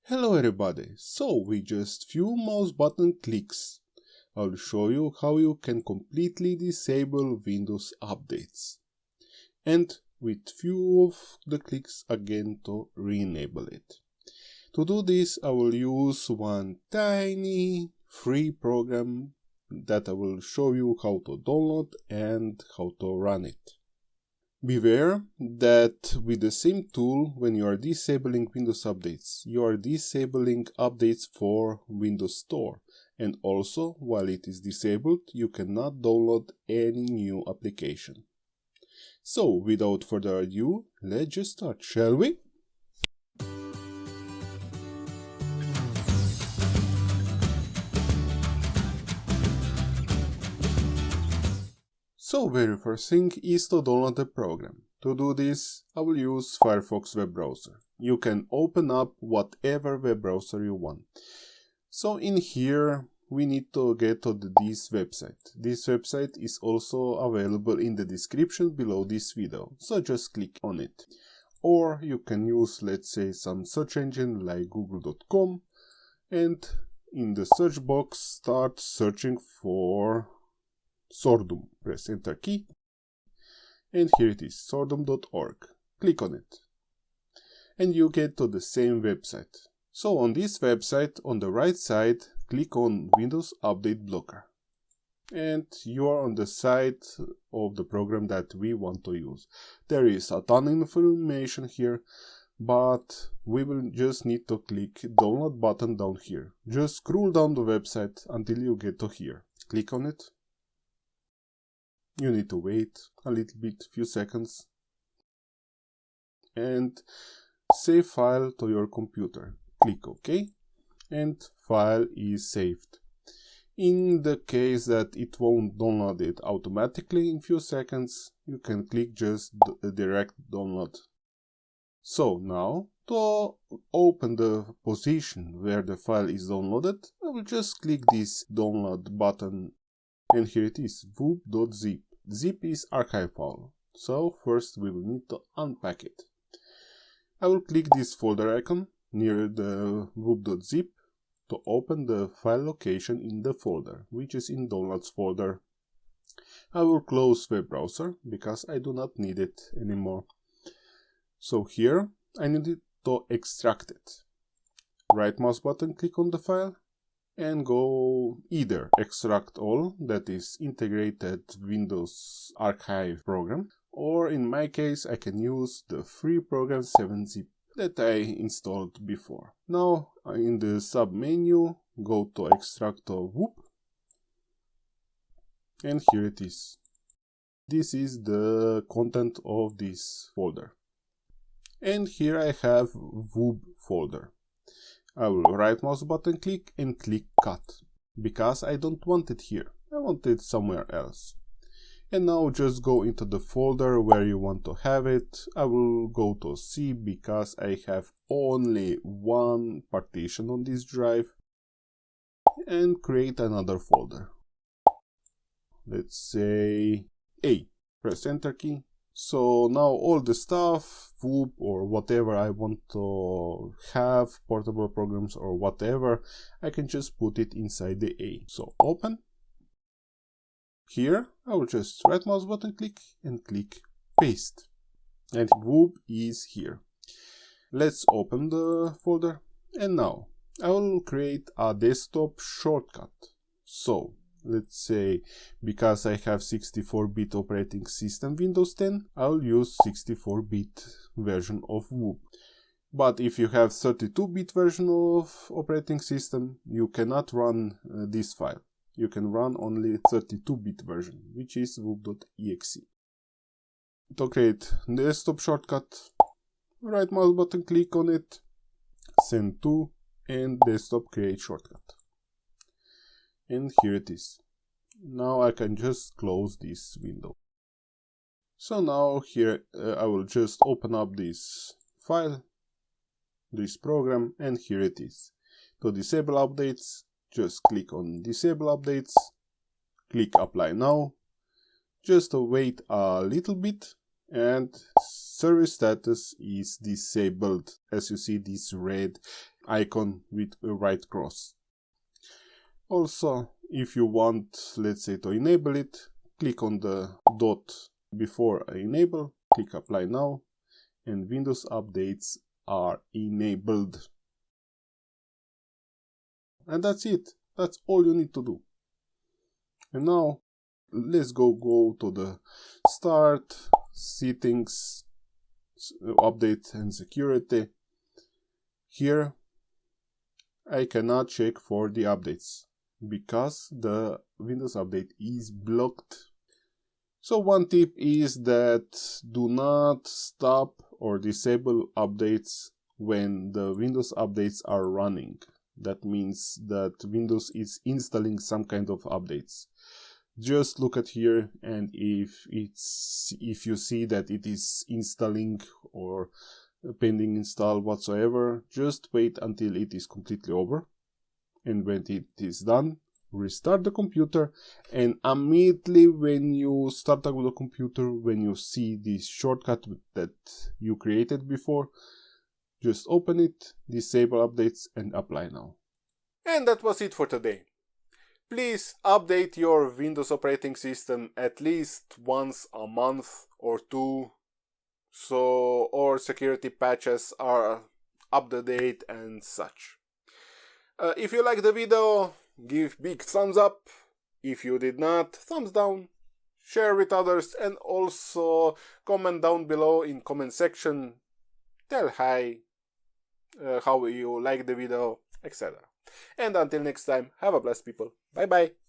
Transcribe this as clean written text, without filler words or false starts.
Hello everybody, so with just few mouse button clicks, I'll show you how you can completely disable Windows updates. And with few of the clicks again to re-enable it. To do this I will use one tiny free program that I will show you how to download and how to run it. Beware that with the same tool, when you are disabling Windows updates, you are disabling updates for Windows Store, and also while it is disabled you cannot download any new application. So without further ado, let's just start, shall we? So very first thing is to download the program. To do this, I will use Firefox web browser. You can open up whatever web browser you want. So in here, we need to get to this website. This website is also available in the description below this video, so just click on it. Or you can use, let's say, some search engine like google.com, and in the search box start searching for Sordum. Press enter key, and here it is, sordum.org. Click on it, and you get to the same website. So on this website, on the right side, click on Windows Update Blocker, and you are on the side of the program that we want to use. There is a ton of information here, but we will just need to click download button down here. Just scroll down the website until you get to here. Click on it. You need to wait a little bit, few seconds, and save file to your computer. Click OK, and file is saved. In the case that it won't download it automatically in few seconds, you can click just direct download. So now, to open the position where the file is downloaded, I will just click this download button, and here it is, whoop.zip. Zip is archive file, so first we will need to unpack it. I will click this folder icon near the whoop.zip to open the file location in the folder, which is in downloads folder. I will close web browser because I do not need it anymore. So here I need to extract it. Right mouse button, click on the file, and go either extract all, that is integrated Windows archive program, or in my case I can use the free program 7-zip that I installed before. Now in the sub menu, go to extract to whoop, and here it is. This is the content of this folder, and here I have whoop folder. I will right mouse button click and click cut, because I don't want it here, I want it somewhere else. And now just go into the folder where you want to have it. I will go to C because I have only one partition on this drive, and create another folder. Let's say A. Press enter key. So now all the stuff, whoop or whatever I want to have, portable programs or whatever, I can just put it inside the A. So open. Here I will just right mouse button click and click paste. And whoop is here. Let's open the folder, and now I will create a desktop shortcut. So let's say, because I have 64-bit operating system Windows 10, I'll use 64-bit version of whoop. But if you have 32-bit version of operating system, you cannot run this file. You can run only 32-bit version, which is whoop.exe. To create desktop shortcut, right mouse button click on it, send to, and desktop create shortcut. And here it is. Now I can just close this window. So now here I will just open up this file, this program, and here it is. To disable updates, just click on disable updates, click apply now, just wait a little bit, and service status is disabled, as you see this red icon with a right cross. Also, if you want, let's say, to enable it, click on the dot before enable, click apply now, and Windows updates are enabled. And that's it. That's all you need to do. And now let's go to the start, settings, update and security. Here I cannot check for the updates because the Windows update is blocked. So one tip is that do not stop or disable updates when the Windows updates are running. That means that Windows is installing some kind of updates. Just look at here, and if you see that it is installing or pending install whatsoever, just wait until it is completely over. And when it is done, restart the computer, and immediately when you start up with the computer, when you see this shortcut that you created before, just open it, disable updates, and apply now. And that was it for today. Please update your Windows operating system at least once a month or two, so all security patches are up to date and such. If you liked the video, give big thumbs up. If you did not, thumbs down. Share with others, and also comment down below in comment section. Tell hi, how you like the video, etc. And until next time, have a blessed people. Bye bye.